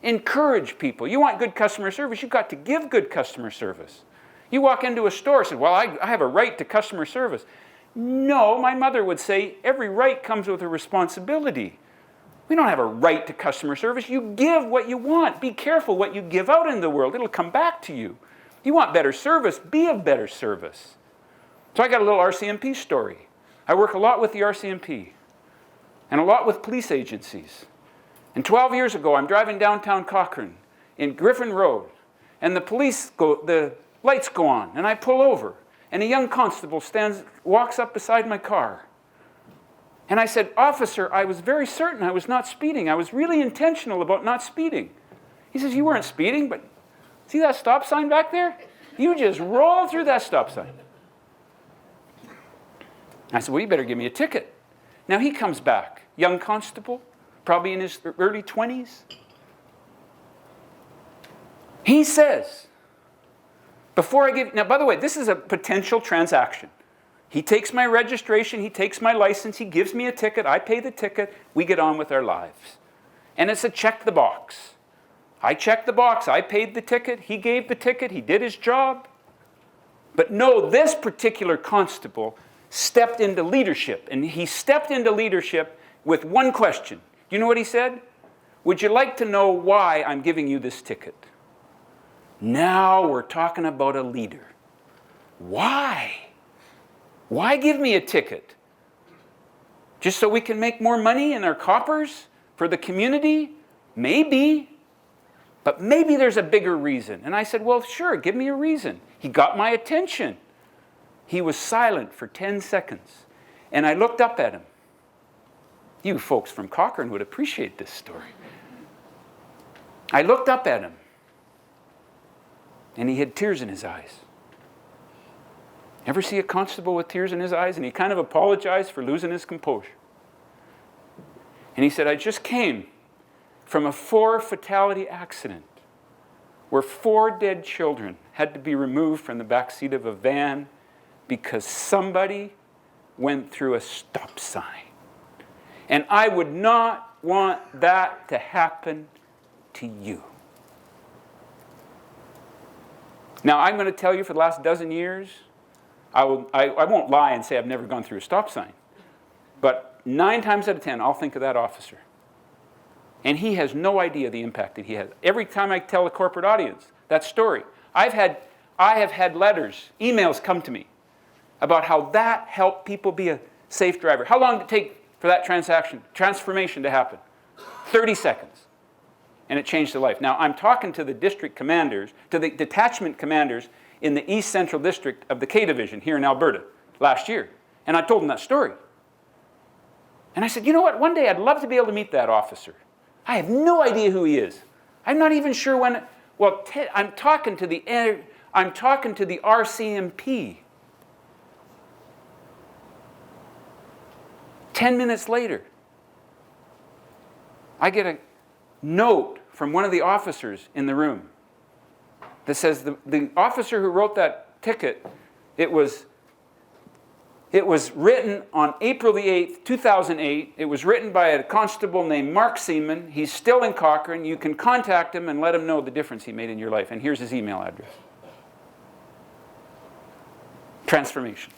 Encourage people. You want good customer service, you've got to give good customer service. You walk into a store and say, well, I have a right to customer service. No, my mother would say, every right comes with a responsibility. We don't have a right to customer service. You give what you want. Be careful what you give out in the world. It'll come back to you. You want better service, be of better service. So I got a little RCMP story. I work a lot with the RCMP and a lot with police agencies. And 12 years ago, I'm driving downtown Cochrane in Griffin Road, and the lights go on, and I pull over, and a young constable walks up beside my car. And I said, officer, I was very certain I was not speeding. I was really intentional about not speeding. He says, you weren't speeding, but see that stop sign back there? You just rolled through that stop sign. I said, well, you better give me a ticket. Now he comes back, young constable, probably in his early 20s. He says, now by the way, this is a potential transaction. He takes my registration, he takes my license, he gives me a ticket, I pay the ticket, we get on with our lives. And it's a check the box. I checked the box, I paid the ticket, he gave the ticket, he did his job. But no, this particular constable stepped into leadership, and he stepped into leadership with one question. Do you know what he said? Would you like to know why I'm giving you this ticket? Now we're talking about a leader. Why? Why give me a ticket? Just so we can make more money in our coppers for the community? Maybe. But maybe there's a bigger reason. And I said, well, sure, give me a reason. He got my attention. He was silent for 10 seconds. And I looked up at him. You folks from Cochrane would appreciate this story. I looked up at him. And he had tears in his eyes. Ever see a constable with tears in his eyes? And he kind of apologized for losing his composure. And he said, I just came from a 4-fatality accident where 4 dead children had to be removed from the back seat of a van because somebody went through a stop sign. And I would not want that to happen to you. Now, I'm going to tell you for the last dozen years, I won't lie and say I've never gone through a stop sign. But 9 times out of 10, I'll think of that officer. And he has no idea the impact that he has. Every time I tell a corporate audience that story, I have had letters, emails come to me about how that helped people be a safe driver. How long did it take for that transformation to happen? 30 seconds. And it changed their life. Now, I'm talking to the district commanders, to the detachment commanders in the East Central District of the K Division here in Alberta last year. And I told them that story. And I said, you know what? One day I'd love to be able to meet that officer. I have no idea who he is. I'm not even sure when. I'm talking to the RCMP. 10 minutes later, I get a note from one of the officers in the room that says the officer who wrote that ticket, it was written on April the 8th, 2008. It was written by a constable named Mark Seaman. He's still in Cochrane. You can contact him and let him know the difference he made in your life. And here's his email address. Transformation.